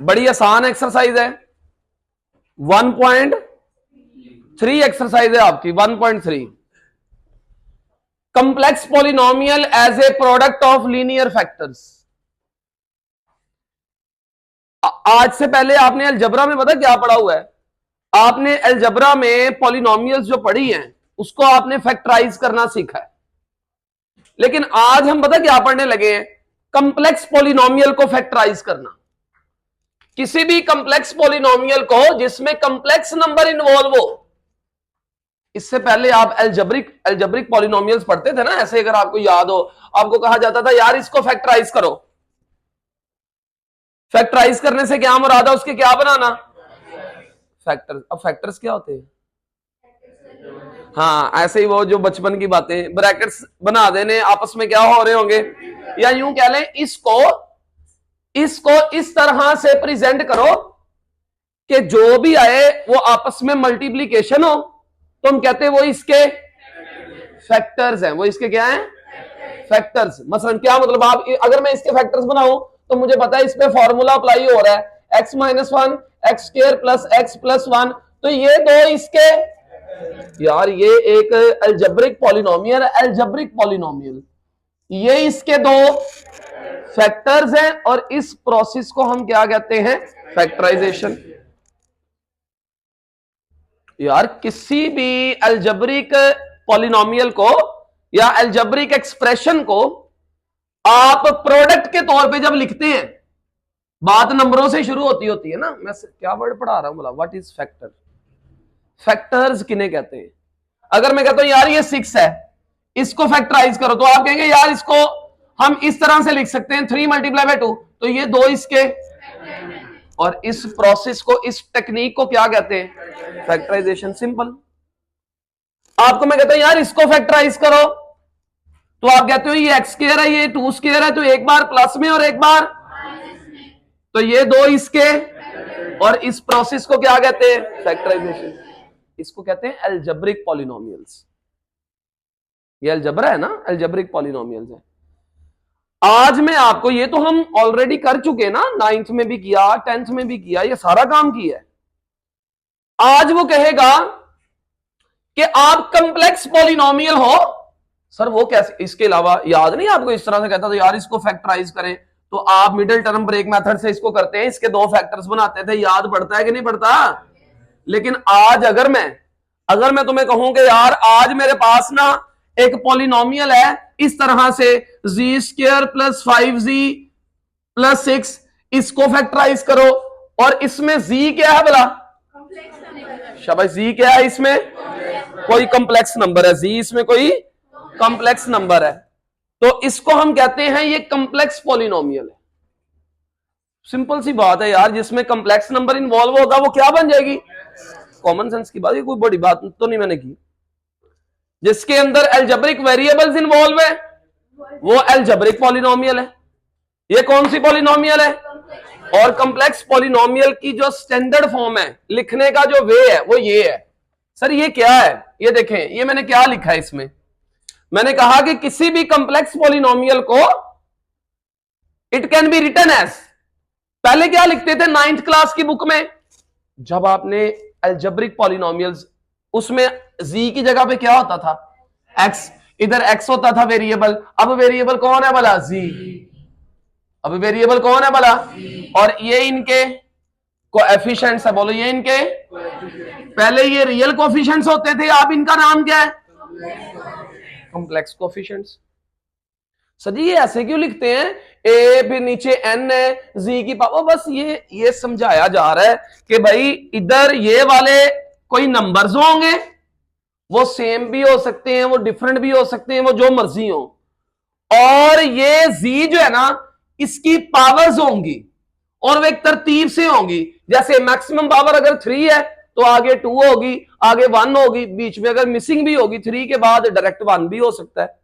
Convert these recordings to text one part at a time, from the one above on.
बड़ी आसान एक्सरसाइज है, 1.3 एक्सरसाइज है आपकी 1.3। Complex polynomial as a product of linear factors. आज से पहले आपने अलजबरा में पता क्या पढ़ा हुआ है? आपने अलजबरा में पॉलिनोमियल्स जो पढ़ी हैं उसको आपने फैक्टराइज करना सीखा है, लेकिन आज हम पता क्या पढ़ने लगे हैं? कंप्लेक्स पॉलिनोमियल को फैक्टराइज करना। किसी भी कंप्लेक्स पॉलिनोमियल को जिसमें कंप्लेक्स नंबर इन्वॉल्व हो। इससे पहले आप एल्जेब्रिक पॉलिनोमियल्स पढ़ते थे ना, ऐसे अगर आपको याद हो, आपको कहा जाता था यार इसको फैक्टराइज करो। फैक्टराइज करने से क्या मुराद है? उसके क्या बनाना? फैक्टर्स। अब फैक्टर्स क्या होते हैं? हाँ, ऐसे ही वो जो बचपन की बातें, ब्रैकेट्स बना देने, आपस में क्या हो रहे होंगे, या यूं कह लें इसको इस तरह से प्रेजेंट करो कि जो भी आए वो आपस में मल्टीप्लीकेशन हो, तो हम कहते हैं वो इसके फैक्टर्स हैं। वो इसके क्या हैं? फैक्टर्स। मसलन क्या मतलब, आप अगर मैं इसके फैक्टर्स बनाऊं तो मुझे पता है इस पे फॉर्मूला अप्लाई हो रहा है x-1 x square plus x plus 1, तो ये दो इसके, यार ये एक अलजेब्रिक पॉलिनोमियल है, अलजेब्रिक पॉलिनोमियल, ये इसके दो फैक्टर्स हैं, और इस प्रोसेस को हम क्या कहते हैं? फैक्टराइजेशन। यार किसी भी अलजेब्रिक पॉलिनोमियल को या अलजेब्रिक एक्सप्रेशन को आप प्रोडक्ट के तौर पे जब लिखते हैं, बात नंबरों से शुरू होती है ना। मैं क्या वर्ड पढ़ा रहा हूं, बोला व्हाट इज फैक्टर? फैक्टर्स किन्हें कहते हैं? अगर मैं कहता हूं यार ये 6 है, इसको फैक्टराइज करो, तो आप कहेंगे यार इसको हम इस तरह से लिख सकते हैं 3 मल्टीप्लाई बाय 2, तो ये दो इसके, और इस प्रोसेस को, इस टेक्निक को क्या कहते हैं? फैक्टराइजेशन। सिंपल। आपको मैं कहता हूं यार इसको फैक्टराइज करो, तो आप कहते हो ये एक्स स्क्वायर है, ये 2 स्क्वायर है, तो एक बार प्लस में और एक बार, तो ये दो इसके, और इस प्रोसेस को क्या कहते हैं? फैक्टराइजेशन। इसको कहते हैं अलजेब्रिक पॉलिनोमियल्स। ये अलजबरा है ना, अलजेब्रिक पॉलिनोमियल्स है। आज मैं आपको, ये तो हम ऑलरेडी कर चुके ना, 9th में भी किया, 10th में भी किया, ये सारा काम किया है। आज वो कहेगा कि आप कंप्लेक्स पॉलिनोमियल हो। सर वो कैसे? इसके अलावा याद नहीं आपको? इस तरह से कहता था यार इसको फैक्टराइज करें, तो आप मिडिल टर्म ब्रेक मेथड से इसको करते हैं, इसके दो फैक्टर्स बनाते थे। याद पड़ता है कि नहीं पड़ता? लेकिन आज अगर मैं तुम्हें कहूं कि यार आज मेरे पास ना एक पॉलिनोमियल है इस तरह से, जी स्क्वायर प्लस 5z प्लस 6, इसको फैक्टराइज करो, और इसमें जी क्या है बोला? शाबाश। जी क्या है इसमें? कोई कंप्लेक्स नंबर है। जी इसमें कोई कंप्लेक्स नंबर है, तो इसको हम कहते हैं ये कंप्लेक्स पॉलिनोमियल है। सिंपल सी बात है यार, जिसमें कंप्लेक्स नंबर इन्वॉल्व होगा वो क्या बन जाएगी? कॉमन सेंस की बात है, कोई बड़ी बात तो नहीं मैंने की। जिसके अंदर अलजेब्रिक वेरिएबल्स इन्वॉल्व है वो अलजेब्रिक पॉलिनोमियल है। ये कौन सी पॉलिनोमियल है? और कंप्लेक्स पॉलिनोमियल की जो स्टैंडर्ड फॉर्म है, लिखने का जो वे है वो ये है। सर ये क्या है? ये देखें, ये मैंने क्या लिखा है इसमें। मैंने कहा कि किसी भी कंप्लेक्स पॉलिनोमियल को it can be written as, पहले क्या लिखते थे 9th क्लास की बुक में, जब आपने अलजेब्रिक पॉलिनोमियल्स, उसमें जी की जगह पे क्या होता था? एक्स। इधर एक्स होता था वेरिएबल। अब वेरिएबल कौन है भला? जी। अब वेरिएबल कौन है भला? और ये इनके कोएफिशिएंट्स है। बोलो ये इनके, पहले ये रियल कोएफिशिएंट्स होते थे, अब इनका नाम क्या है? Complex coefficients. सर जी ये ऐसे क्यों लिखते हैं? ए फिर नीचे एन है, जी की पावर, बस ये समझाया जा रहा है कि भाई इधर ये वाले कोई नंबर्स होंगे, वो सेम भी हो सकते हैं, वो डिफरेंट भी हो सकते हैं, वो जो मर्जी हो, और ये जी जो है ना इसकी पावर्स होंगी, और वो एक तरतीब से होंगी। जैसे मैक्सिमम पावर अगर 3 है तो आगे 2 होगी, आगे 1 होगी, बीच में अगर मिसिंग भी होगी 3 के बाद डायरेक्ट 1 भी हो सकता है।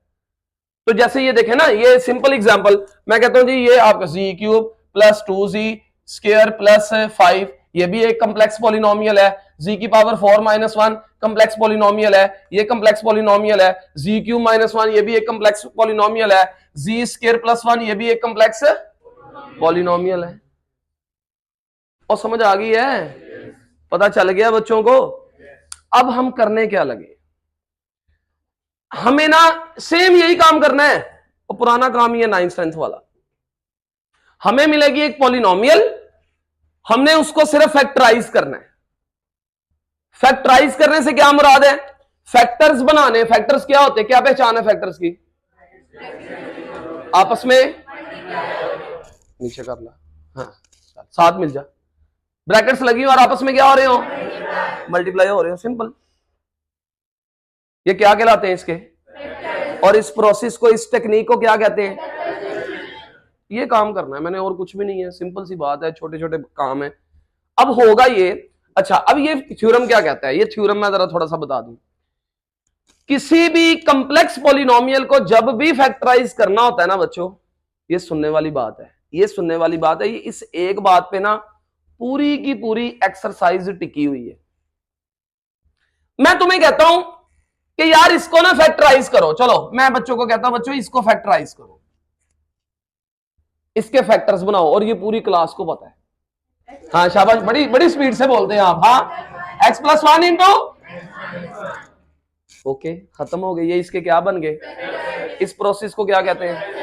तो जैसे ये देखें ना, ये सिंपल एग्जांपल, मैं कहता हूं जी ये आपका z cube plus 2z square plus 5, ये भी एक कंप्लेक्स पॉलिनोमियल है। जी की पावर 4 माइनस 1 कंप्लेक्स पॉलिनोमियल है, ये कंप्लेक्स पॉलिनोमियल है। जी क्यूब माइनस 1 ये भी एक कंप्लेक्स पॉलिनोमियल है। जी स्क्वायर प्लस 1 ये भी एक कंप्लेक्स पॉलिनोमियल है। और समझ आ गई है? पता चल गया बच्चों को? अब हम करने क्या लगे, हमें ना सेम यही काम करना है, और पुराना काम ही है 9th 10th वाला। हमें मिलेगी एक पॉलिनोमियल, हमने उसको सिर्फ फैक्टराइज करना है। फैक्टराइज करने से क्या मुराद है? फैक्टर्स बनाने। फैक्टर्स क्या होते हैं, क्या पहचान है फैक्टर्स की? आपस में नीचे कर ला, हाँ साथ मिल जा, ब्रैकेट्स लगी और आपस में क्या हो रहे हो? मल्टीप्लाई हो रहे हो, सिंपल। ये क्या कहलाते हैं इसके? और इस प्रोसेस को, इस टेक्निक को क्या कहते हैं? ये काम करना है मैंने, और कुछ भी नहीं है, सिंपल सी बात है, छोटे छोटे काम है। अब होगा ये, अच्छा अब ये थ्योरम क्या कहता है? ये थ्योरम मैं जरा थोड़ा सा बता दूं। किसी भी कंप्लेक्स पॉलिनोमियल को जब भी फैक्टराइज करना होता है ना बच्चों, ये सुनने वाली बात है, ये सुनने वाली बात है, ये इस एक बात पे ना पूरी की पूरी एक्सरसाइज टिकी हुई है। मैं तुम्हें कहता हूं कि यार इसको ना फैक्टराइज करो, चलो मैं बच्चों को कहता हूं बच्चों इसको फैक्टराइज करो, इसके फैक्टर्स बनाओ, और ये पूरी क्लास को पता है। हाँ शाबाश, बड़ी बड़ी स्पीड से बोलते हैं आप। हाँ, x+1 इंटू, ओके खत्म हो गई। ये इसके क्या बन गए? इस प्रोसेस को क्या कहते हैं?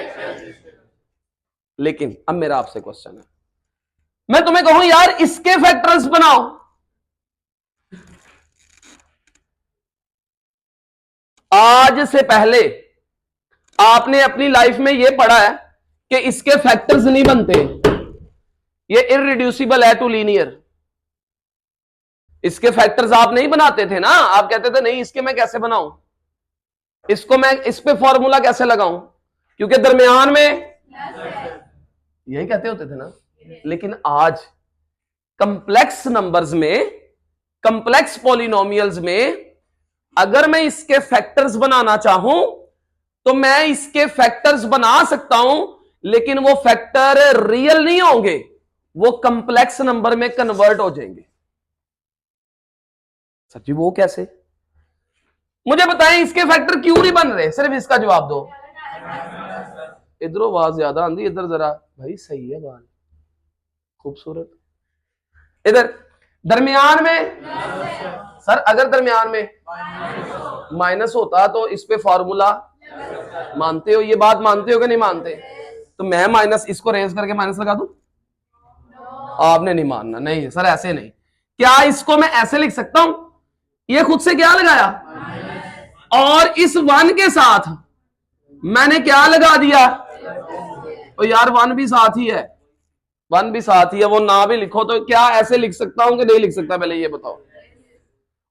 लेकिन अब मेरा आपसे क्वेश्चन है, मैं तुम्हें कहूं यार इसके फैक्टर्स बनाओ, आज से पहले आपने अपनी लाइफ में यह पढ़ा है कि इसके फैक्टर्स नहीं बनते, ये इररिड्यूसिबल है टू लीनियर। इसके फैक्टर्स आप नहीं बनाते थे ना, आप कहते थे नहीं इसके मैं कैसे बनाऊं, इसको मैं इस पे फॉर्मूला कैसे लगाऊं, क्योंकि दरमियान में यही कहते होते थे ना। लेकिन आज कंप्लेक्स नंबर्स में, कंप्लेक्स पॉलिनोमियल्स में, अगर मैं इसके फैक्टर्स बनाना चाहूं तो मैं इसके फैक्टर्स बना सकता हूं, लेकिन वो फैक्टर रियल नहीं होंगे, वो कंप्लेक्स नंबर में कन्वर्ट हो जाएंगे। सर जी वो कैसे? मुझे बताएं इसके फैक्टर क्यों नहीं बन रहे, सिर्फ इसका जवाब दो। इधरों आवाज ज्यादा आंदी, इधर जरा भाई सही है बात, खूबसूरत। इधर दरमियान में सर, अगर दरमियान में माइनस होता तो इस पे फॉर्मूला मानते हो? ये बात मानते हो कि नहीं मानते? तो मैं माइनस इसको रेज करके माइनस लगा दूं? आपने नहीं मानना, नहीं सर ऐसे नहीं। क्या इसको मैं ऐसे लिख सकता हूं, ये खुद से क्या लगाया, और इस 1 के साथ मैंने क्या लगा दिया? तो यार 1 भी साथ ही है, 1 भी साथ ही है, वो ना भी लिखो तो क्या ऐसे लिख सकता हूं कि नहीं लिख सकता? पहले ये बताओ।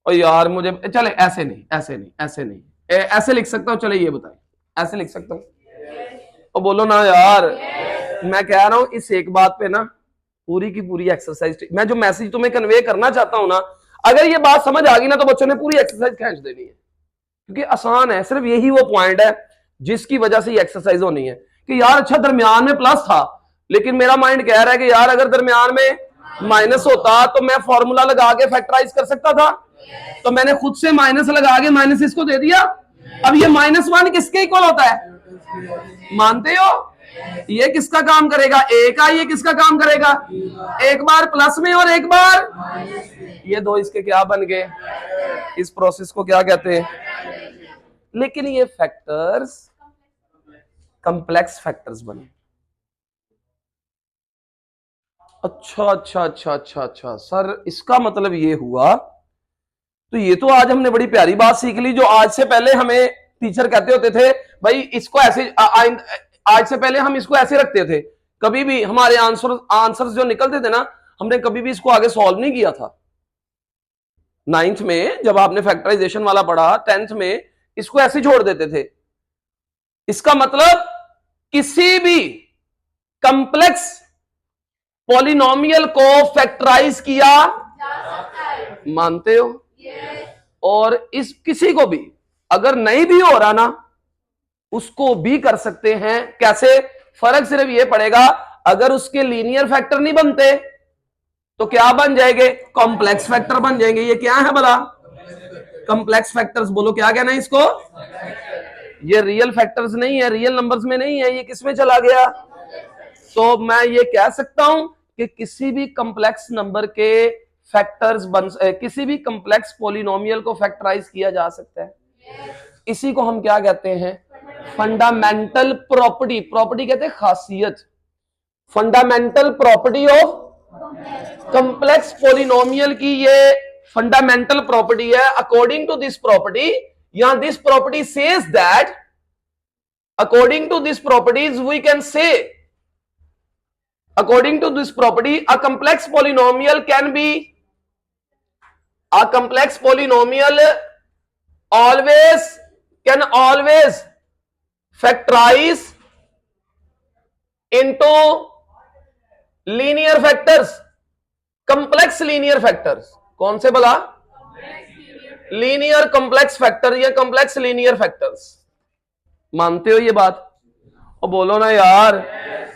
और यार मुझे चले ऐसे नहीं, ऐसे नहीं, ऐसे नहीं, ऐसे लिख सकता हूं, चले ये बताएं, ऐसे लिख सकता हूं? और बोलो ना यार। मैं कह रहा हूं इस एक बात पे ना पूरी की पूरी एक्सरसाइज, मैं जो मैसेज तुम्हें कन्वे करना चाहता हूं ना, अगर ये बात समझ आ गई ना तो बच्चों ने पूरी एक्सरसाइज खींच देनी है, क्योंकि आसान है। सिर्फ यही वो पॉइंट है जिसकी वजह से ये एक्सरसाइज होनी है कि यार अच्छा दरमियान में प्लस था, लेकिन मेरा माइंड कह रहा है कि यार अगर दरमियान में माइनस होता तो मैं फॉर्मूला लगा के फैक्टराइज कर सकता था, तो मैंने खुद से माइनस लगा के माइनस इसको दे दिया। अब ये -1 किसके इक्वल होता है, मानते हो? ये किसका काम करेगा? ए का। ये किसका काम करेगा? एक बार प्लस में और एक बार, ये दो इसके क्या बन गए? इस प्रोसेस को क्या कहते हैं? लेकिन ये फैक्टर्स कंप्लेक्स फैक्टर्स बने। अच्छा अच्छा अच्छा अच्छा अच्छा सर, इसका मतलब ये हुआ, तो ये तो आज हमने बड़ी प्यारी बात सीख ली, जो आज से पहले हमें टीचर कहते होते थे भाई इसको ऐसे, आज से पहले हम इसको ऐसे रखते थे, कभी भी हमारे आंसर्स जो निकलते थे ना, हमने कभी भी इसको आगे सॉल्व नहीं किया था। 9th में जब आपने फैक्टराइजेशन वाला पढ़ा, 10th में इसको ऐसे छोड़ देते थे। इसका मतलब किसी भी कंप्लेक्स पॉलिनोमियल को फैक्टराइज किया, मानते हो? और इस किसी को भी अगर नहीं भी हो रहा ना, उसको भी कर सकते हैं। कैसे? फर्क सिर्फ ये पड़ेगा, अगर उसके लीनियर फैक्टर नहीं बनते तो क्या बन जाएंगे? कॉम्प्लेक्स फैक्टर बन जाएंगे। ये क्या है भला? Complex factors. बोलो क्या कहना है इसको? ये रियल फैक्टर्स नहीं है, रियल नंबर्स में नहीं है, ये किस में चला गया? तो मैं ये कह सकता हूं कि किसी भी कंप्लेक्स नंबर के फैक्टर्स किसी भी कंप्लेक्स पॉलिनोमियल को फैक्टराइज किया जा सकता है। इसी को हम क्या कहते हैं? Fundamental property. प्रॉपर्टी कहते हैं खासियत। Fundamental property of complex polynomial की ये फंडामेंटल प्रॉपर्टी है। अकॉर्डिंग टू दिस प्रॉपर्टी, या this property says that, according to these properties we can say, according to this property a complex polynomial can be, a complex polynomial always can always factorize into linear factors, complex linear factors। कौन से बोला? Linear complex factor या complex linear factors. मानते हो ये बात? और बोलो ना यार।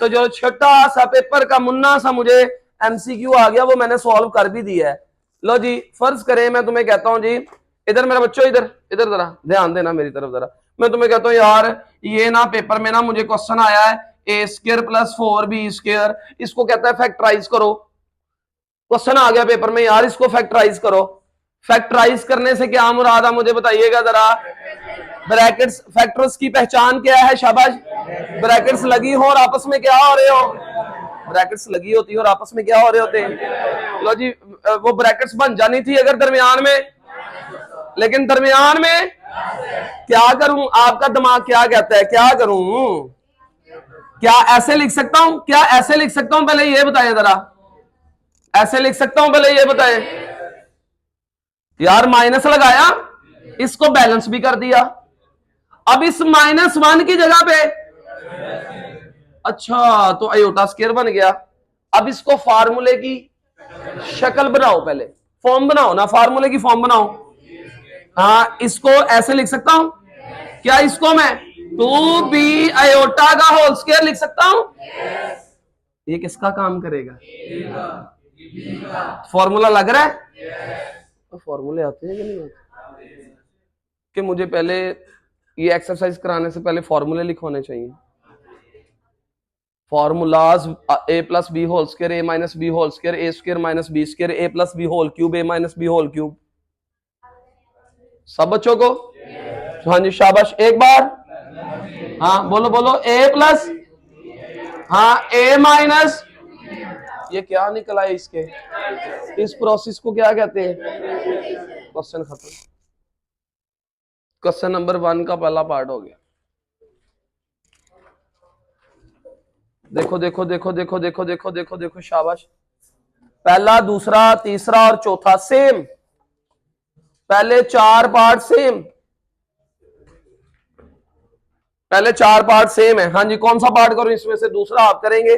तो जो छोटा सा पेपर का मुन्ना सा मुझे एमसीक्यू आ गया वो मैंने सॉल्व कर भी दिया है। लो जी, फर्ज करें मैं तुम्हें कहता हूं जी, इधर मेरे बच्चों, इधर इधर जरा ध्यान देना मेरी तरफ जरा। मैं तुम्हें कहता हूं यार ये ना पेपर में ना मुझे क्वेश्चन आया है a square plus 4b square, इसको कहता है फैक्टराइज करो। क्वेश्चन आ गया पेपर में यार, इसको फैक्टराइज करो। फैक्टराइज करने से क्या मुराद है मुझे बताइएगा जरा। ब्रैकेट्स, फैक्टर्स की पहचान क्या है? शाबाश। ब्रैकेट्स लगी हो और आपस में क्या हो रहे हो? ब्रैकेट्स लगी होती है और आपस में क्या हो रहे होते हैं? लो जी, वो ब्रैकेट्स बन जानी थी अगर दरमियान में, लेकिन दरमियान में क्या करूं? आपका दिमाग क्या कहता है? क्या करूं? क्या ऐसे लिख सकता हूं? क्या ऐसे लिख सकता हूं? पहले ये बताएं जरा। ऐसे लिख सकता हूं? पहले ये बताएं यार। माइनस लगाया, इसको बैलेंस भी कर दिया। अब इस -1 की जगह पे, अच्छा तो आयोटा स्क्वायर बन गया। अब इसको फार्मूले की शक्ल बनाओ, पहले फॉर्म बनाओ ना, फार्मूले की फॉर्म बनाओ। हाँ, इसको ऐसे लिख सकता हूं क्या? इसको मैं 2b आयोटा का होल स्क्वायर लिख सकता हूं। ये किसका काम करेगा? फॉर्मूला लग रहा है? तो फॉर्मूले आते हैं कि नहीं आते? कि मुझे पहले ये एक्सरसाइज कराने से पहले फॉर्मूले लिखवाने चाहिए। Formulas a plus b whole square, a minus b whole square, a square minus b square, a plus b whole cube, a minus b whole cube. सब बच्चों को? हाँ जी, शाबाश। एक बार हाँ बोलो बोलो, a प्लस, हाँ a माइनस, ये क्या निकला है इसके? इस प्रोसेस को क्या कहते हैं? क्वेश्चन खत्म। क्वेश्चन नंबर 1 का पहला पार्ट हो गया। देखो देखो देखो देखो देखो देखो देखो देखो, शाबाश। पहला, दूसरा, तीसरा और चौथा सेम। पहले 4 पार्ट सेम, पहले 4 पार्ट सेम है। हाँ जी, कौन सा पार्ट करूं इसमें से? दूसरा आप करेंगे,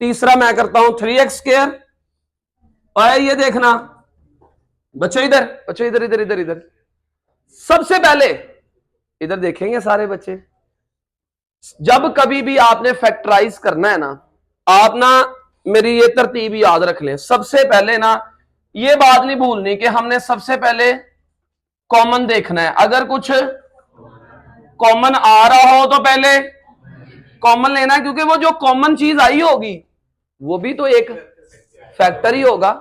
तीसरा मैं करता हूं 3x स्क्वायर। और ये देखना बच्चों, इधर बच्चों, इधर इधर इधर इधर। सबसे पहले इधर देखेंगे सारे बच्चे, जब कभी भी आपने फैक्टराइज करना है ना, आप ना मेरी ये तरतीब याद रख लें। सबसे पहले ना ये बात नहीं भूलनी कि हमने सबसे पहले कॉमन देखना है। अगर कुछ कॉमन आ रहा हो तो पहले कॉमन लेना है, क्योंकि वो जो कॉमन चीज आई होगी वो भी तो एक फैक्टर ही होगा।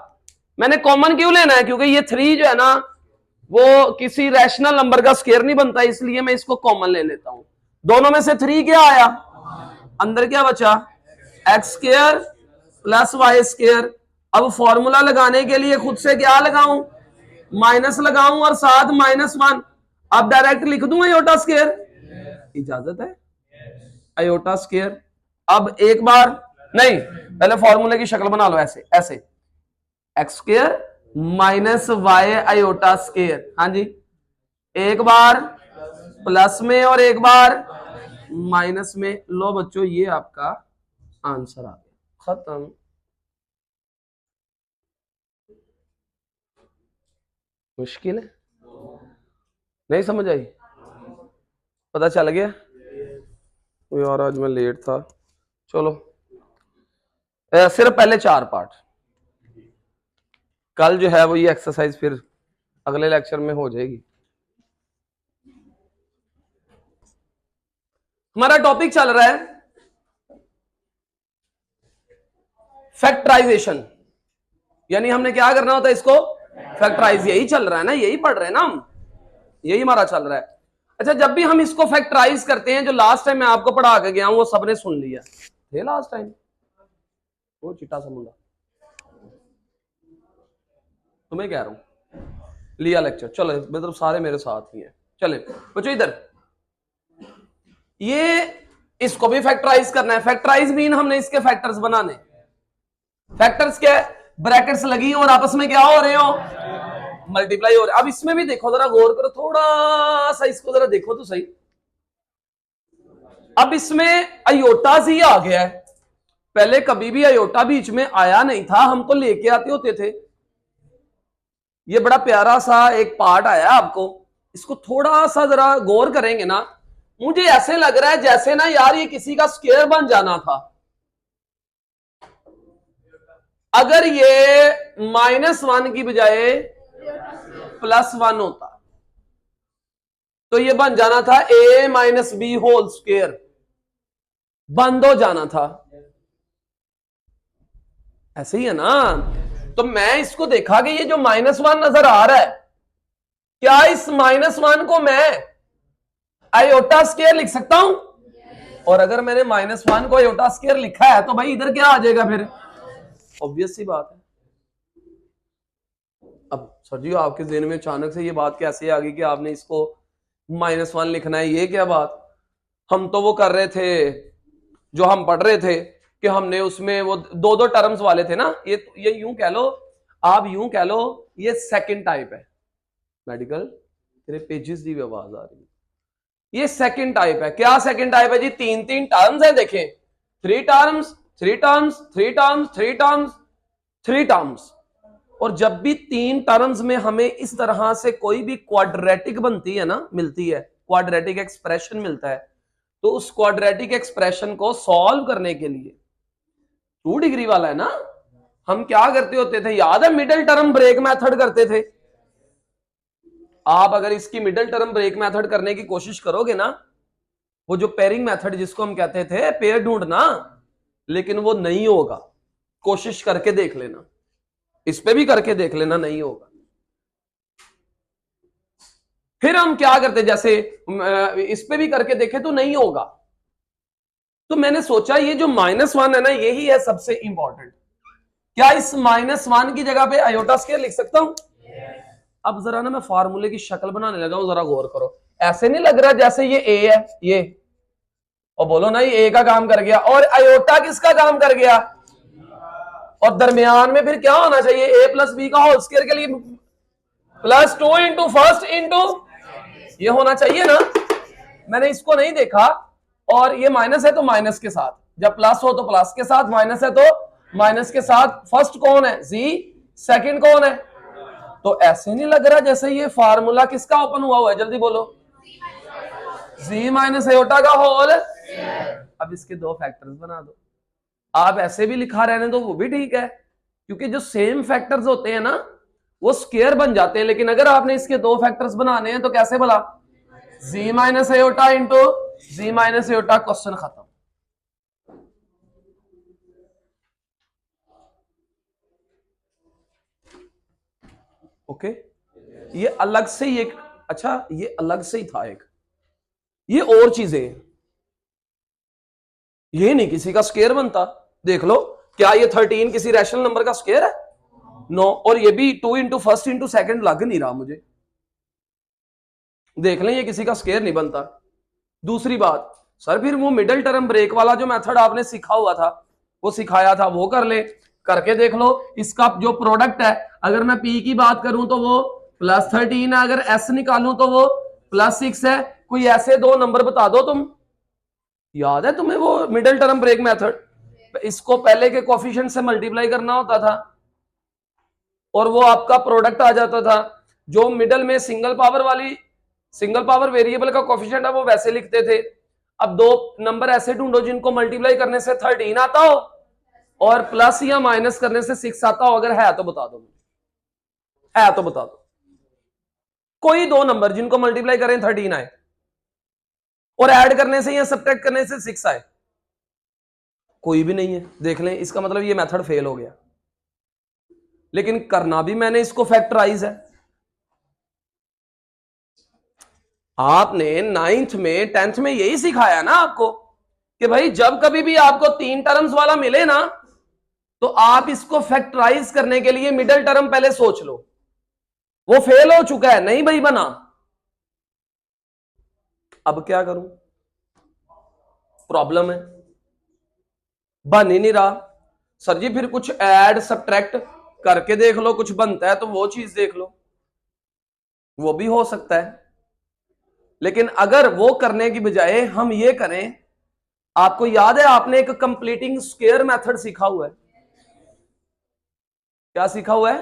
मैंने कॉमन क्यों लेना है? क्योंकि ये 3 जो है ना वो किसी रैशनल नंबर का स्क्वायर नहीं बनता, इसलिए मैं इसको कॉमन ले लेता हूं। दोनों में से 3 क्या आया? अंदर क्या बचा? X square plus y square. अब फॉर्मूला लगाने के लिए खुद से क्या लगाऊं? माइनस लगाऊं और साथ -1। अब डायरेक्ट लिख दूं आयोटा स्क्वायर, इजाजत है? Iota square. अब एक बार नहीं, पहले फॉर्मूले की शक्ल बना लो ऐसे ऐसे, x square minus y iota square. हाँ जी, एक बार प्लस में और एक बार माइनस में। लो बच्चों, ये आपका आंसर आ गया, खत्म। मुश्किल है? नहीं समझ आई? पता चल गया? यार आज मैं लेट था। चलो, सिर्फ पहले 4 पार्ट। कल जो है वो ये एक्सरसाइज फिर अगले लेक्चर में हो जाएगी। हमारा टॉपिक चल रहा है फैक्टराइजेशन, यानी हमने क्या करना होता है इसको फैक्टराइज। यही चल रहा है ना, यही पढ़ रहे हैं ना हम, यही हमारा चल रहा है। अच्छा, जब भी हम इसको फैक्टराइज करते हैं, जो लास्ट टाइम मैं आपको पढ़ा के गया हूं वो सबने सुन लिया थे लास्ट टाइम, वो चिट्टा सा मुंडा तुम्हें कह रहा हूं, लिया लेक्चर। चलो मतलब सारे मेरे साथ ही हैं। चले बच्चों इधर, ये इसको भी फैक्टराइज करना है। फैक्टराइज मीन हमने इसके फैक्टर्स बनाने। फैक्टर्स क्या है? ब्रैकेट्स लगी और आपस में क्या हो रहे हो, मल्टीप्लाई हो रहे। अब इसमें भी देखो, जरा गौर करो, थोड़ा सा इसको जरा देखो तो सही। अब इसमें अयोटा ही आ गया है, पहले कभी भी अयोटा बीच में आया नहीं था, हम तो लेके आते होते थे। ये बड़ा प्यारा सा एक पार्ट आया आपको, इसको थोड़ा सा जरा गौर करेंगे ना, मुझे ऐसे लग रहा है जैसे ना यार ये किसी का स्क्वायर बन जाना था। अगर ये -1 की बजाय +1 होता तो ये बन जाना था a - b होल स्क्वायर, बंद हो जाना था। ऐसे ही है ना? तो मैं इसको देखा कि ये जो -1 नजर आ रहा है, क्या इस -1 को मैं आयोटा स्क्वायर लिख सकता हूं? और अगर मैंने -1 को आयोटा स्क्वायर लिखा है तो भाई इधर क्या आ जाएगा फिर? ऑब्वियस सी बात है। अब सर जी आपके ज़हन में अचानक से ये बात कैसे आ गई कि आपने इसको -1 लिखना है? ये क्या बात? हम तो वो कर रहे थे, जो हम पढ़ रहे थे कि हमने उसमें वो दो टर्म्स वाले थे ना। ये यूं कह लो, आप यूं कह लो, ये सेकंड टाइप है। मेडिकल तेरे पेजेस की भी आवाज आ रही है। ये सेकंड टाइप है। क्या सेकंड टाइप है जी? 3 टर्म्स है, देखें, 3 terms, 3 terms, 3 terms, 3 terms, 3 terms. और जब भी 3 टर्म्स में हमें इस तरह से कोई भी क्वाड्रेटिक बनती है ना, मिलती है, क्वाड्रेटिक एक्सप्रेशन मिलता है, तो उस क्वाड्रेटिक एक्सप्रेशन को सॉल्व करने के लिए 2 डिग्री वाला है ना, हम क्या करते होते थे? याद है, मिडिल टर्म ब्रेक मेथड करते थे। आप अगर इसकी मिडिल टर्म ब्रेक मेथड करने की कोशिश करोगे ना, वो जो पेयरिंग मेथड जिसको हम कहते थे, पेयर ढूंढना, लेकिन वो नहीं होगा। कोशिश करके देख लेना, इस पे भी करके देख लेना, नहीं होगा। फिर हम क्या करते, जैसे इस पे भी करके देखे तो नहीं होगा। तो मैंने सोचा ये जो -1 है ना, यही है सबसे इंपॉर्टेंट। क्या इस -1 की जगह पे आयोटा स्क्वायर लिख सकता हूं? अब जरा ना मैं फार्मूले की शक्ल बनाने लगा हूं, जरा गौर करो। ऐसे नहीं लग रहा जैसे ये ए है, ये, और बोलो ना ये ए का काम कर गया, और आयोटा किसका काम कर गया? और दरमियान में फिर क्या होना चाहिए? a + b का होल स्क्वायर के लिए +2 × फर्स्ट इंटू, ये होना चाहिए ना। मैंने इसको नहीं देखा, और ये माइनस है तो माइनस के साथ, जब प्लस हो तो प्लस के साथ, माइनस है तो माइनस के साथ। फर्स्ट कौन है? जी। सेकंड कौन है? तो ऐसे नहीं लग रहा जैसे ये फार्मूला किसका ओपन हुआ है? जल्दी बोलो। जी - आयोटा का होल। अब इसके 2 फैक्टर्स बना दो। आप ऐसे भी लिखा रहने दो, वो भी ठीक है, क्योंकि जो सेम फैक्टर्स होते हैं ना, वो स्क्वायर बन जाते हैं। लेकिन अगर आपने इसके 2 फैक्टर्स बनाने हैं तो कैसे भला? जी - आयोटा इंटू जी - आयोटा, क्वेश्चन खत्म। ओके, ये अलग से ही एक, अच्छा ये अलग से ही था एक, ये और चीजें, ये नहीं किसी का स्क्वायर बनता। देख लो, क्या ये 13 किसी रैशनल नंबर का स्क्वायर है? नो। और ये भी 2 × फर्स्ट इंटू सेकंड लग नहीं रहा मुझे। देख लें, ये किसी का स्क्वायर नहीं बनता। दूसरी बात, सर फिर वो मिडिल टर्म ब्रेक वाला जो मेथड आपने सीखा हुआ था, वो सिखाया था, वो कर ले, करके देख लो। इसका जो प्रोडक्ट है, अगर मैं पी की बात करूं तो वो +13 है, अगर एस निकालूं तो वो +6 है। कोई ऐसे 2 नंबर बता दो तुम। याद है तुम्हें वो मिडिल टर्म ब्रेक मेथड? इसको पहले के कोफिशिएंट से मल्टीप्लाई करना होता था और वो आपका प्रोडक्ट आ जाता था। जो मिडल में सिंगल पावर वेरिएबल का कोफिशिएंट है वो वैसे लिखते थे। अब 2 नंबर ऐसे ढूंढो जिनको मल्टीप्लाई करने से 13 आता हो और प्लस या माइनस करने से 6 आता हो। अगर है तो बता दो, है तो बता दो। कोई 2 नंबर जिनको मल्टीप्लाई करें 13 आए और ऐड करने से या सब्ट्रैक्ट करने से 6 आए। कोई भी नहीं है, देख लें, इसका मतलब ये मेथड फेल हो गया। लेकिन करना भी मैंने इसको फैक्टराइज है। आपने 9th में 10th में यही सिखाया ना आपको कि भाई जब कभी भी आपको 3 टर्म्स वाला मिले ना, तो आप इसको फैक्टराइज करने के लिए मिडिल टर्म पहले सोच लो। वो फेल हो चुका है, नहीं भाई बना, अब क्या करूं, प्रॉब्लम है, बन ही नहीं रहा। सर जी फिर कुछ ऐड सब्ट्रैक्ट करके देख लो, कुछ बनता है तो वो चीज देख लो, वो भी हो सकता है। लेकिन अगर वो करने की बजाय हम ये करें, आपको याद है आपने एक कंप्लीटिंग स्क्वायर मेथड सीखा हुआ है, क्या सीखा हुआ है?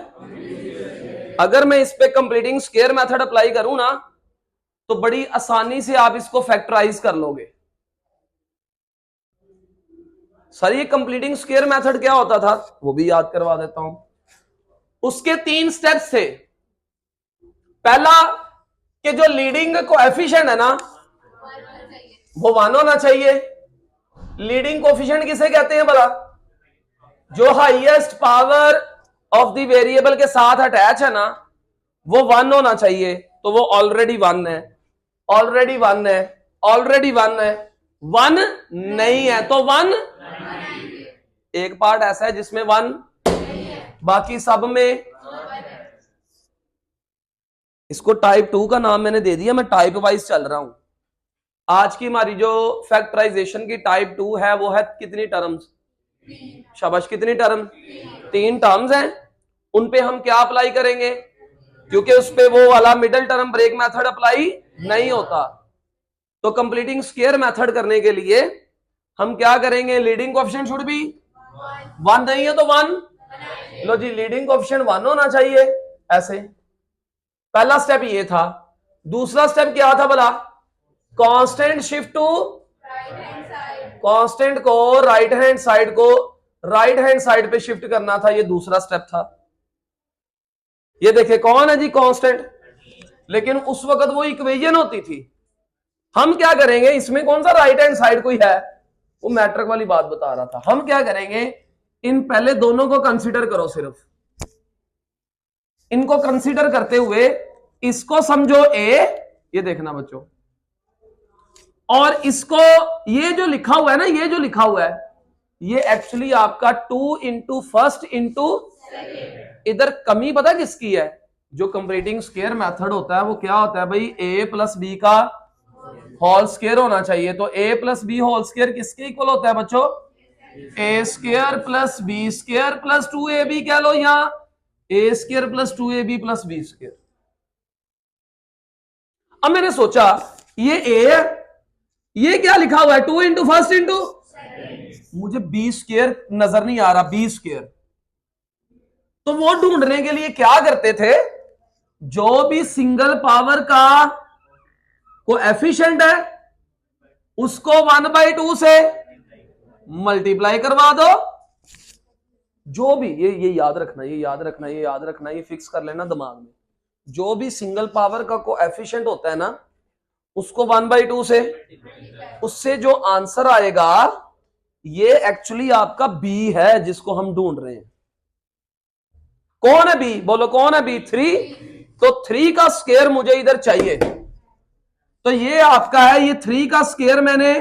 अगर मैं इस पे कंप्लीटिंग स्क्वायर मेथड अप्लाई करूं ना, तो बड़ी आसानी से आप इसको फैक्टराइज कर लोगे। सर ये कंप्लीटिंग स्क्वायर मेथड क्या होता था, वो भी याद करवा देता हूं। उसके 3 स्टेप्स थे। पहला कि जो लीडिंग कोएफिशिएंट है ना, वो 1 होना चाहिए। लीडिंग कोएफिशिएंट किसे कहते हैं भला? जो highest power of the variable के साथ अटैच है ना, वो 1 होना चाहिए। तो वो ऑलरेडी 1 है, ऑलरेडी 1 है, ऑलरेडी 1 है, 1 नहीं है तो 1। एक पार्ट ऐसा है जिसमें 1, बाकी सब में। इसको टाइप 2 का नाम मैंने दे दिया, मैं टाइप वाइज चल रहा हूं। आज की हमारी जो फैक्टराइजेशन की टाइप 2 है, वो है कितनी टर्म्स? शाबाश, कितनी टर्म? 3 टर्म्स हैं। उन पे हम क्या अप्लाई करेंगे? क्योंकि उस पे वो वाला middle term break method apply नहीं होता। तो कंप्लीटिंग स्क्वायर मेथड करने के लिए हम क्या करेंगे? लीडिंग कोएफिशिएंट शुड बी 1, नहीं है तो 1। लो जी, लीडिंग कोएफिशिएंट 1 होना चाहिए, ऐसे। पहला स्टेप ये था। दूसरा स्टेप क्या था भला? कांस्टेंट शिफ्ट टू कांस्टेंट को राइट हैंड साइड पे शिफ्ट करना था, ये दूसरा स्टेप था। ये देखिए कौन है जी कांस्टेंट, लेकिन उस वक्त वो इक्वेशन होती थी। हम क्या करेंगे, इसमें कौन सा राइट हैंड साइड कोई है? वो मैट्रिक वाली बात बता रहा था। हम क्या करेंगे, इन पहले दोनों को कंसीडर करो, सिर्फ इनको कंसीडर करते हुए इसको समझो ए, ये देखना बच्चों, और इसको ये जो लिखा हुआ है ना, ये जो लिखा हुआ है, ये एक्चुअली आपका 2 इंटू फर्स्ट इंटू, इधर कमी पता किसकी है? जो कंप्लीटिंग स्क्वायर मेथड होता है वो क्या होता है भाई? ए प्लस बी का होल स्क्वायर होना चाहिए। तो a plus b whole square किसके इक्वल होता है बच्चों? A square plus b square plus 2ab कह लो, यहां a square plus 2ab plus b square. अब मैंने सोचा ये ए है, ये क्या लिखा हुआ है? 2 इंटू फर्स्ट इंटू, मुझे बी स्क्वायर नजर नहीं आ रहा, बी स्क्वायर। तो वो ढूंढने के लिए क्या करते थे? जो भी सिंगल पावर का कोएफिशिएंट है उसको 1/2 से मल्टीप्लाई करवा दो। जो भी ये याद रखना, ये याद रखना, ये याद रखना, ये फिक्स कर लेना दिमाग में। जो भी सिंगल पावर का कोएफिशिएंट होता है ना, उसको 1/2 से, उससे जो आंसर आएगा ये एक्चुअली आपका बी है, जिसको हम ढूंढ रहे हैं। कौन है बी? बोलो कौन है बी? 3। तो 3 का स्क्वायर मुझे इधर चाहिए। तो ये आपका है, ये 3 का स्क्वायर मैंने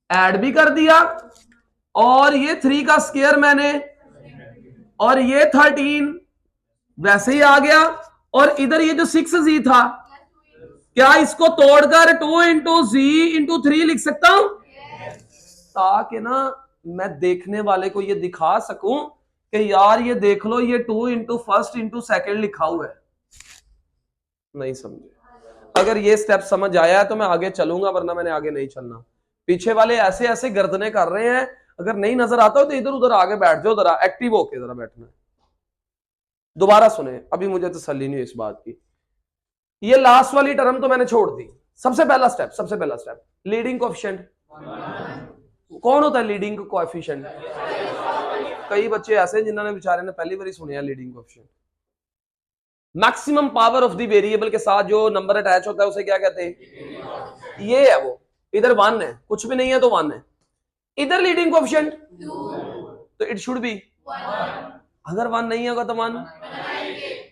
ऐड भी कर दिया, और ये 3 का स्क्वायर मैंने, और ये 13 वैसे ही आ गया। और इधर ये जो 6z था, क्या इसको तोड़कर 2 इंटू जी इंटू 3 लिख सकता हूं? ताकि ना मैं देखने वाले को ये दिखा सकूं कि यार ये देख लो, ये 2 इंटू फर्स्ट इंटू सेकेंड लिखा हुआ है। नहीं समझे? अगर ये स्टेप समझ आया है तो मैं आगे चलूंगा, वरना मैंने आगे नहीं चलना। पीछे वाले ऐसे ऐसे गर्दने कर रहे हैं, अगर नहीं नजर आता हो तो इधर उधर आगे बैठ जाओ, जरा एक्टिव होके जरा बैठना है। दोबारा सुने, अभी मुझे तसल्ली नहीं इस बात की। ये लास्ट वाली टर्म तो मैंने छोड़ दी। सबसे पहला स्टेप लीडिंग कोएफिशिएंट। कौन होता है लीडिंग कोएफिशिएंट? कई बच्चे ऐसे जिन्होंने बेचारे ने पहली बार सुने leading coefficient. Maximum power of the variable के साथ जो नंबर अटैच होता है उसे क्या कहते हैं? ये है वो। इधर 1 है, कुछ भी नहीं है तो 1 है। इधर लीडिंग कोएफिशिएंट तो इट शुड बी, अगर 1 नहीं होगा तो 1,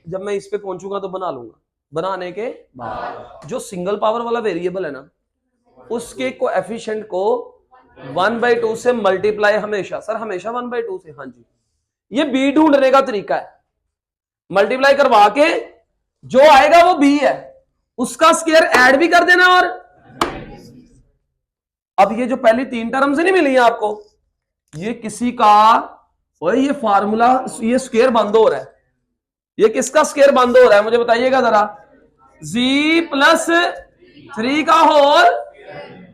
जब मैं इस पे पहुंचूंगा तो बना लूंगा। बनाने के बाद जो सिंगल पावर वाला वेरिएबल है ना, उसके कोएफिशिएंट को 1/2 से मल्टीप्लाई हमेशा, सर हमेशा 1/2 से, हाँ जी, ये बी ढूंढने का तरीका है। मल्टीप्लाई करवा के जो आएगा वो बी है, उसका स्क्वायर ऐड भी कर देना। और अब ये जो पहली 3 टर्म से नहीं मिली है आपको, ये किसी का, और ये फार्मूला, ये स्क्वायर बंद हो रहा है, ये किसका स्क्वायर बंद हो रहा है मुझे बताइएगा जरा, g+3 का होल,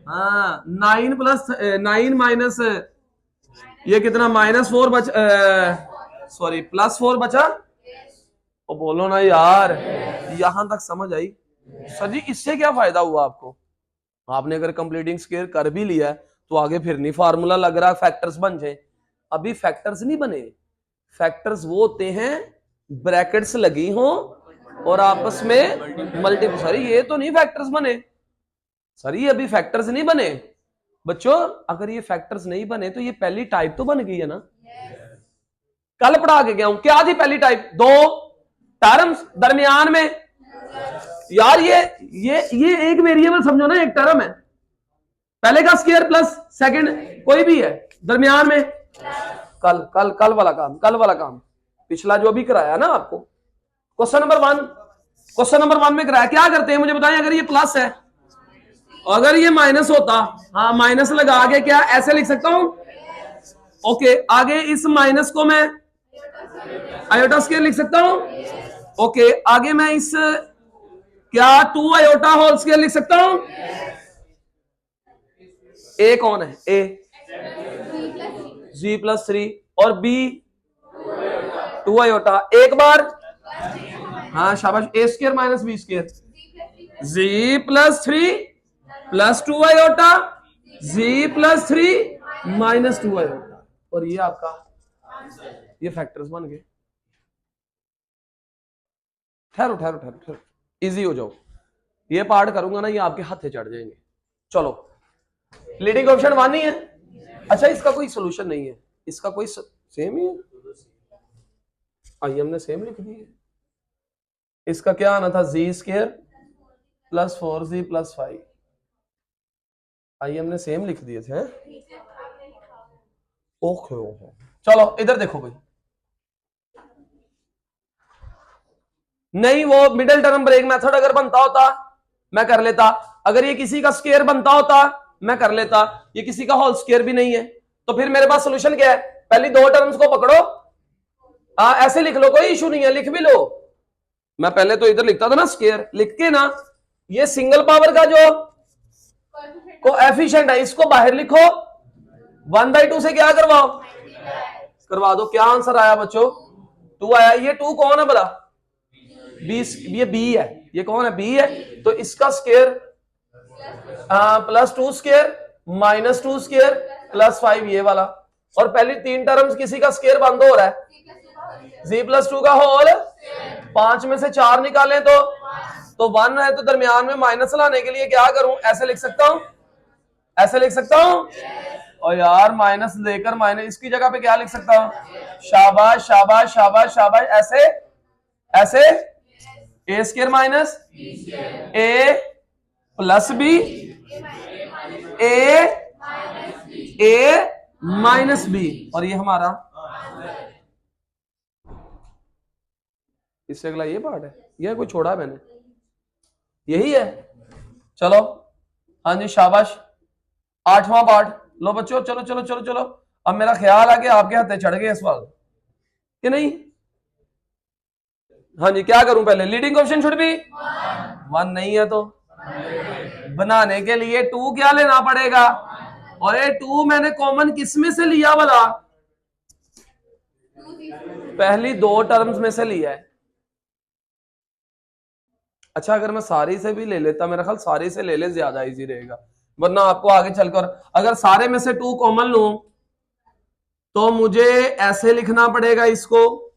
हाँ 9 माइनस ये कितना, -4 बच, सॉरी +4 बचा। ओ बोलो ना यार, यहां तक समझ आई? सर जी इससे क्या फायदा हुआ आपको? आपने अगर कंप्लीटिंग स्क्वायर कर भी लिया तो आगे फिर नहीं फार्मूला लग रहा फैक्टर्स बन जाए। अभी फैक्टर्स नहीं बने, फैक्टर्स वो होते हैं ब्रैकेट्स लगी हो और आपस में मल्टीपल। सर ये तो नहीं फैक्टर्स बने, सर ये अभी फैक्टर्स नहीं बने बच्चों। अगर ये फैक्टर्स नहीं बने तो ये पहली टाइप तो बन गई है ना। कल पढ़ा के गया हूं, क्या थी पहली टाइप? 2 टर्म्स दरमियान में, यार ये एक वेरिएबल समझो ना, एक टर्म है, पहले का स्क्वायर प्लस सेकंड कोई भी है, दरमियान में कल वाला काम पिछला जो भी कराया ना आपको, क्वेश्चन नंबर 1 में कराया। क्या करते हैं मुझे बताएं? अगर ये प्लस है, अगर ये माइनस होता, हाँ माइनस लगा के क्या ऐसे लिख सकता हूं? ओके, आगे इस माइनस को मैं आयोटा स्क्वायर लिख सकता हूं। ओके, आगे मैं इस क्या 2 आयोटा होल स्क्वायर लिख सकता हूं। ए कौन है? ए g+3 और b 2 आयोटा, एक बार, हाँ शाबाश, a square minus b square, g+3 plus 2 iota, g+3 minus 2 iota, और ये आपका, ये फैक्टर्स बन गए। ठहरो, इजी हो जाओ, ये पार्ट करूंगा ना, ये आपके हाथे चढ़ जाएंगे। चलो, लीडिंग ऑप्शन 1 ही है। अच्छा, इसका कोई सोल्यूशन नहीं है, इसका कोई सेम ही है, आइए हमने सेम लिख दी है। इसका क्या आना था? z² + 4z + 5, आइए हमने सेम लिख दिए थे। ओके, चलो इधर देखो भाई, नहीं वो मिडिल टर्म ब्रेक मेथड अगर बनता होता मैं कर लेता, अगर ये किसी का स्क्वायर बनता होता मैं कर लेता, ये किसी का होल स्क्वायर भी नहीं है, तो फिर मेरे पास सॉल्यूशन क्या है? पहली 2 टर्म्स को पकड़ो, ऐसे लिख लो, कोई इशू नहीं है, लिख भी लो। मैं पहले तो इधर लिखता था ना स्क्वायर, लिख के ना ये सिंगल पावर का जो कोएफिशिएंट है इसको बाहर लिखो, 1/2 से क्या करवा दो। क्या आंसर आया बच्चों? 2 आया। ये 2 कौन है भला? बी, ये बी है। ये कौन है? बी है। तो इसका स्क्वायर +2 स्क्वायर -2 स्क्वायर +5 ये वाला, और पहली 3 टर्म्स किसी का स्क्वायर बंद हो रहा है, g+2 का होल, 5 में से 4 निकालें तो 1 है, तो दरमियान में माइनस लाने के लिए क्या करूं? ऐसे लिख सकता हूं, ऐसे लिख सकता हूं, और यार माइनस लेकर माइनस, इसकी जगह पे क्या लिख सकता हूं? शाबाश शाबाश शाबाश शाबाश, ऐसे a² minus a plus b, a minus b, और ये हमारा, इससे अगला ये पार्ट है, ये कोई छोड़ा है मैंने, यही है। चलो हाँ जी शाबाश, 8वां पार्ट लो बच्चों, चलो। अब मेरा ख्याल है कि आपके हाथे चढ़ गए इस बार कि नहीं? हाँ जी, क्या करूं पहले? लीडिंग ऑप्शन शुड बी 1 नहीं है तो बनाने के लिए 2 क्या लेना पड़ेगा, और ये 2 मैंने कॉमन किस में से लिया भला? पहली 2 टर्म्स में से लिया है। अच्छा, अगर मैं सारी से भी ले लेता, मेरा ख्याल सारी से ले ले ज्यादा इजी रहेगा, वरना आपको आगे चलकर अगर सारे में से 2 कॉमन लूं तो मुझे ऐसे लिखना पड़ेगा इसको,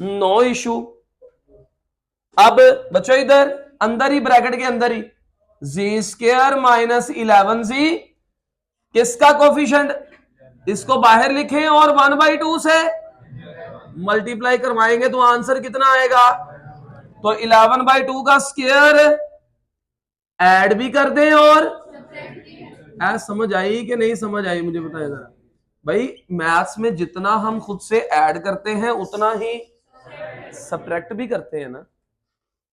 नो इशू। अब बच्चों इधर अंदर ही, ब्रैकेट के अंदर ही, z² - 11z किसका कोफिशिएंट, इसको बाहर लिखें और 1/2 से मल्टीप्लाई करवाएंगे तो आंसर कितना आएगा। तो 11/2 का स्क्वायर ऐड भी कर दें और समझ आई कि नहीं समझ आई मुझे बताइए जरा भाई। मैथ्स में जितना हम खुद से ऐड करते हैं उतना ही सब्ट्रैक्ट भी करते हैं ना।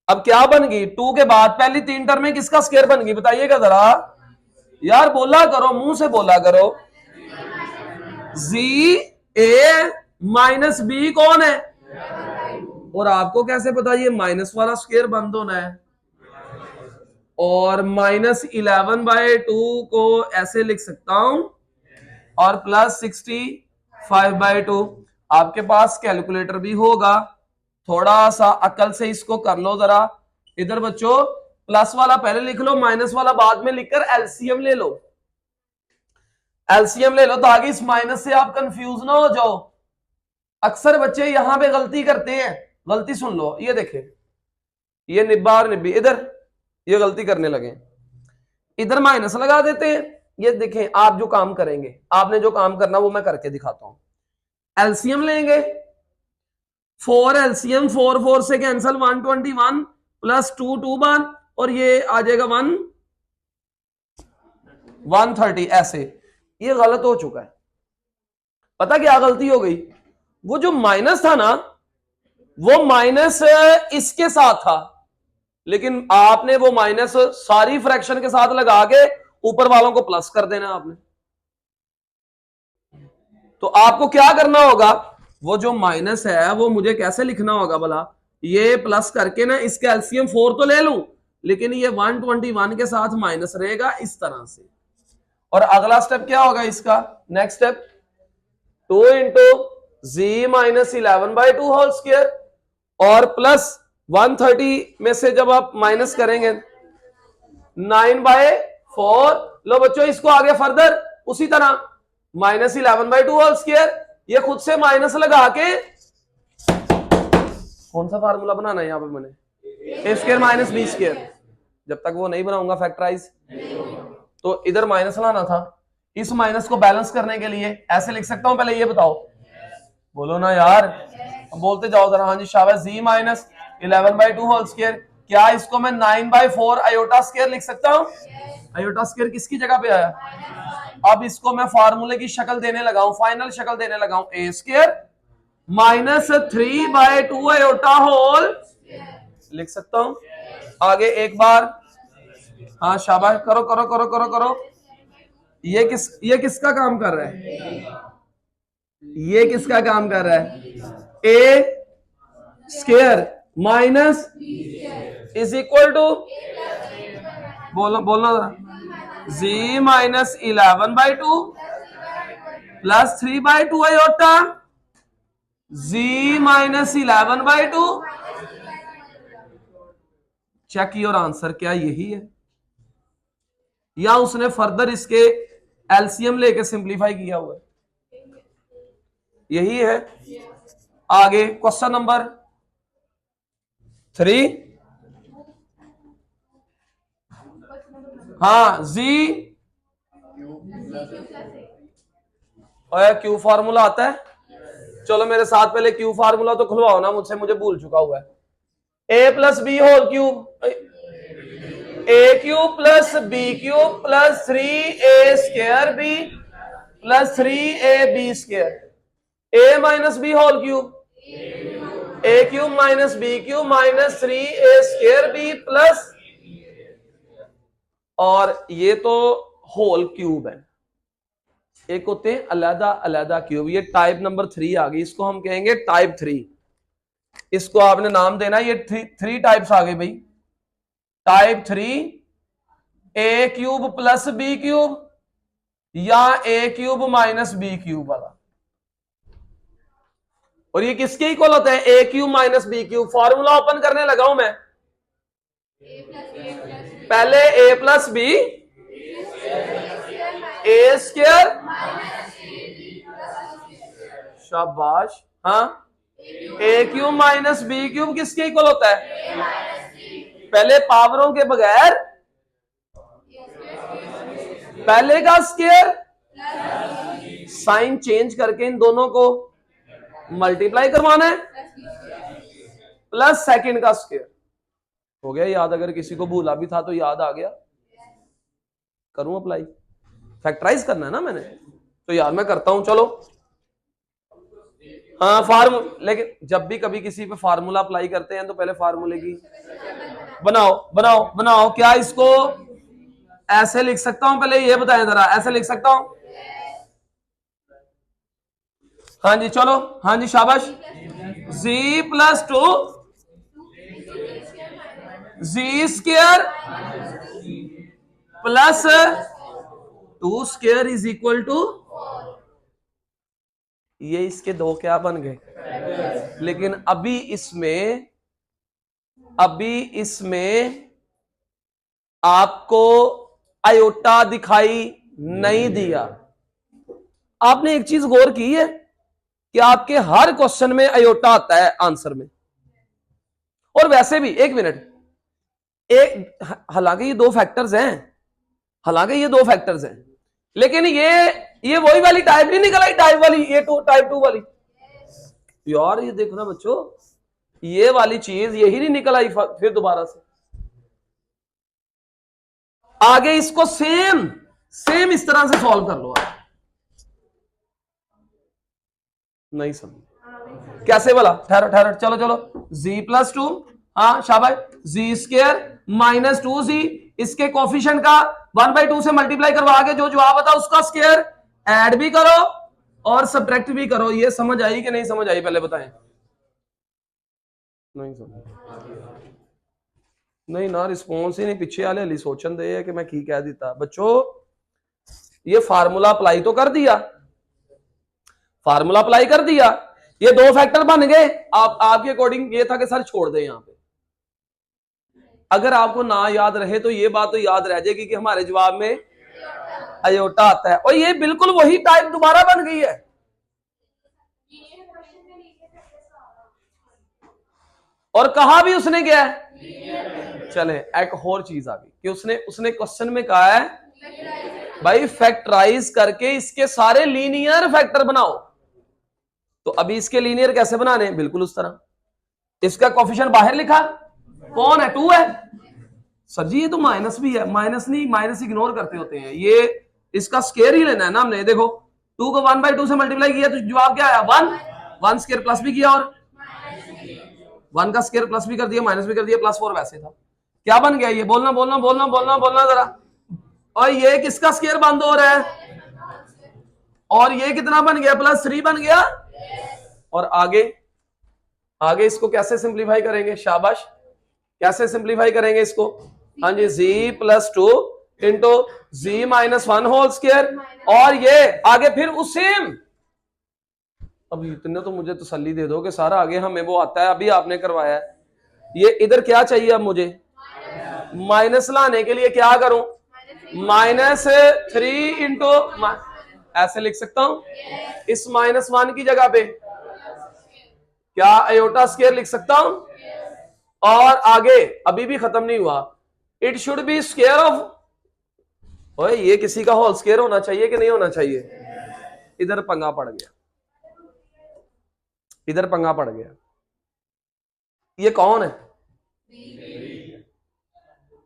अब क्या बन गई, 2 के बाद पहली 3 टर्म में किसका स्क्वायर बन गई बताइएगा जरा यार, बोला करो, मुंह से बोला करो। जी ए माइनस बी कौन है, और आपको कैसे पता ये माइनस वाला स्क्वायर बंद होना है। और -11/2 को ऐसे लिख सकता हूं और +65/2। आपके पास कैलकुलेटर भी होगा, थोड़ा सा अकल से इसको कर लो जरा। इधर बच्चों प्लस वाला पहले लिख लो, माइनस वाला बाद में लिखकर एलसीएम ले लो। एलसीएम ले लो ताकि इस माइनस से आप कंफ्यूज ना हो जाओ। अक्सर बच्चे यहां पे गलती करते हैं, गलती सुन लो, ये देखें, ये निब्बा और निब्बी इधर ये गलती करने लगे, इधर माइनस लगा देते हैं। ये देखें, आप जो काम करेंगे, आपने जो काम करना वो मैं करके दिखाता हूं। एलसीएम लेंगे, 4 एलसीएम 4 4 से कैंसल, 121 प्लस 2 2 बार और ये आ जाएगा 130 ऐसे। ये गलत हो चुका है। पता क्या गलती हो गई, वो जो माइनस था ना वो माइनस इसके साथ था, लेकिन आपने वो माइनस सारी फ्रैक्शन के साथ लगा के ऊपर वालों को प्लस कर देना आपने। तो आपको क्या करना होगा, वो जो माइनस है वो मुझे कैसे लिखना होगा भला, ये प्लस करके ना इसका एलसीएम 4 तो ले लूं, लेकिन ये 121 के साथ माइनस रहेगा इस तरह से। और अगला स्टेप क्या होगा इसका, नेक्स्ट स्टेप 2 इंटू जी माइनस 11/2 होल स्क्वायर और प्लस 130 में से जब आप माइनस करेंगे 9/4। लो बच्चों इसको आगे फर्दर उसी तरह -11/2 होल स्क्वायर, ये खुद से माइनस लगा के कौन सा फार्मूला बनाना है यहां पे मैंने, ए स्क्वायर माइनस बी स्क्वायर। जब तक वो नहीं बनाऊंगा फैक्टराइज, तो इधर माइनस लाना था। इस माइनस को बैलेंस करने के लिए ऐसे लिख सकता हूं, पहले ये बताओ, बोलो ना यार, बोलते जाओ जरा। हाँ जी शाबाश, जी माइनस 11/2 होल स्क्वायर। क्या इसको मैं 9/4 आयोटा स्क्वायर लिख सकता हूं? आयोटा स्क्वायर किसकी जगह पे आया? अब इसको मैं फार्मूले की शक्ल देने लगा हूं, फाइनल शक्ल देने लगा हूं, ए स्क्वायर माइनस 3/2 आयोटा होल लिख सकता हूं। आगे एक बार, हाँ शाबाश, करो करो करो करो करो। ये किसका काम कर रहा है, ये किसका काम कर रहा है, a square minus is equal to, बोलना जी माइनस 11/2 प्लस 3/2 आयोटा जी माइनस 11/2। चेक योर आंसर, क्या यही है या उसने फर्दर इसके एलसीएम लेके सिंपलीफाई किया हुआ है? यही है। आगे क्वेश्चन नंबर 3, हाँ जी और क्यू फार्मूला आता है। चलो मेरे साथ पहले क्यू फार्मूला तो खुलवाओ ना मुझसे, मुझे भूल चुका हुआ है। A plus b whole cube, a cube plus B cube plus 3a square b plus 3ab square, a minus b whole cube, a cube minus B cube minus 3a square b plus, और ये तो whole cube है, एक होते हैं अलग अलग cube. ये टाइप नंबर 3 आ गई, इसको हम कहेंगे टाइप 3। इसको आपने नाम देना, ये 3 टाइप्स आ गई भाई। Type 3 A cube plus B cube या A cube minus B cube वाला। और ये किसके इक्वल होता है, A cube minus B cube. Formula open करने लगा हूं मैं, पहले A plus B A square, शाबाश, हाँ, A cube minus B cube किसके इक्वल होता है, पहले पावरों के बगैर पहले का स्क्वायर साइन चेंज करके इन दोनों को मल्टीप्लाई करवाना है, प्लस सेकंड का स्क्वायर। हो गया याद? अगर किसी को भूला भी था तो याद आ गया। करूं अप्लाई? फैक्टराइज करना है ना मैंने, तो यार मैं करता हूं। चलो हाँ लेकिन जब भी कभी किसी पे फार्मूला अप्लाई करते हैं तो पहले फार्मूले की बनाओ बनाओ बनाओ। क्या इसको ऐसे लिख सकता हूं? पहले ये बताएं जरा, ऐसे लिख सकता हूं? हाँ जी चलो, हाँ जी शाबाश। G plus two G square plus two square is equal to, ये इसके दो क्या बन गए। लेकिन अभी इसमें आपको आयोटा दिखाई नहीं दिया। आपने एक चीज गौर की है कि आपके हर क्वेश्चन में आयोटा आता है आंसर में। और वैसे भी एक मिनट, हालांकि ये दो फैक्टर्स हैं, लेकिन ये वही वाली टाइप नहीं निकल आई, टाइप वाली, ये टाइप टू वाली। यार ये देखो ना बच्चों, ये वाली चीज यही नहीं निकल आई फिर दोबारा से। आगे इसको सेम इस तरह से सॉल्व कर लो आप। नहीं समझ कैसे बोला? ठहरो चलो जी प्लस टू, हाँ शाबाश, जी स्क्वायर माइनस टू जी, इसके कोफिशिएंट का 1/2 से मल्टीप्लाई करवा के जो जवाब आता उसका स्क्वायर ऐड भी करो और सब्ट्रैक्ट भी करो। ये समझ आई कि नहीं समझ आई? पहले बताएं। नहीं समझ? नहीं ना, रिस्पॉन्स ही नहीं। पीछे वाले हली सोचन दे है कि मैं की कह दिता। बच्चों ये फार्मूला अप्लाई तो कर दिया, ये दो फैक्टर बन गए। आपके अकॉर्डिंग ये था कि सर छोड़ दे यहां पे। अगर आपको ना याद रहे तो ये बात तो याद रह जाएगी कि हमारे जवाब में आयोटा आता है। और ये बिल्कुल वही टाइप दोबारा बन गई है। और कहा भी उसने क्या है? चले एक और चीज आ गई कि उसने क्वेश्चन में कहा है भाई फैक्टराइज करके इसके सारे लीनियर फैक्टर बनाओ। तो अभी इसके लीनियर कैसे बनाने? बिल्कुल उस तरह। इसका कोफिशिएंट बाहर लिखा कौन है? 2 है। सर जी ये तो माइनस भी है। माइनस नहीं, माइनस इग्नोर करते होते हैं। ये इसका स्क्वायर ही लेना है ना हमने। देखो 2 को 1/2 से मल्टीप्लाई किया तो जवाब क्या आया? 1 स्क्वायर प्लस भी किया और 1 का स्क्वायर प्लस भी कर दिया, माइनस भी कर दिया, प्लस 4 वैसे था। क्या बन गया ये? बोलना जरा। और ये किसका स्क्वायर बंद हो रहा है? और ये कितना बन गया? +3 बन गया। और आगे इसको कैसे सिंप्लीफाई करेंगे? शाबाश, कैसे सिंप्लीफाई करेंगे इसको? हाँ जी, जी प्लस टू इंटू जी माइनस 1 होल स्क्वायर। और ये आगे फिर उसी, अब इतने तो मुझे तसल्ली दे दो कि सारा आगे हमें वो आता है, अभी आपने करवाया है। ये इधर क्या चाहिए अब मुझे? माइनस लाने के लिए क्या करूं? -3 इंटू, ऐसे लिख सकता हूं इस -1 की जगह पे क्या आयोटा स्क्वायर लिख सकता हूं। और आगे अभी भी खत्म नहीं हुआ, it should be square of, ओए ये किसी का होल स्क्वायर होना चाहिए कि नहीं होना चाहिए? इधर पंगा पड़ गया, ये कौन है?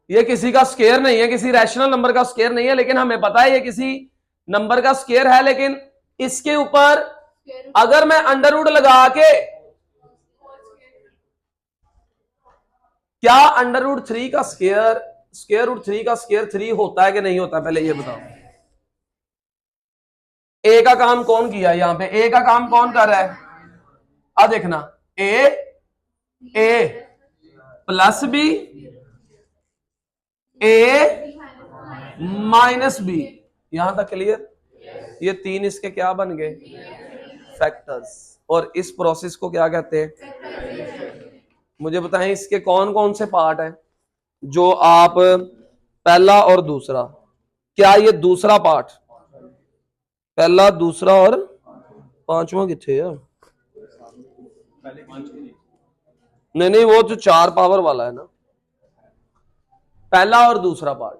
ये किसी का स्क्वायर नहीं है, किसी रैशनल नंबर का स्क्वायर नहीं है, लेकिन हमें पता है ये किसी नंबर का स्क्वायर है। लेकिन इसके ऊपर अगर मैं अंडर रूट लगा के, क्या अंडर रूट 3 का स्क्वायर रूट 3 का स्क्वायर 3 होता है कि नहीं होता? पहले ये बताओ। ए का काम कौन किया? यहां पे ए का काम कौन कर रहा है? अब देखना, ए प्लस बी, ए माइनस बी, यहां तक क्लियर? ये 3 इसके क्या बन गए? फैक्टर्स। और इस प्रोसेस को क्या कहते हैं? मुझे बताएं इसके कौन कौन से पार्ट हैं जो आप, पहला और दूसरा, क्या ये दूसरा पार्ट, पहला दूसरा और पांचवा किथे है? नहीं वो जो 4 पावर वाला है ना, पहला और दूसरा पार्ट।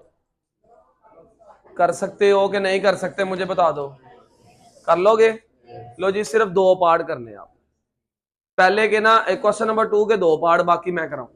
कर सकते हो कि नहीं कर सकते मुझे बता दो, कर लोगे? लो जी, सिर्फ 2 पार्ट करने हैं आप। पहले के ना क्वेश्चन नंबर 2 के 2 पार्ट, बाकी मैं कराऊं।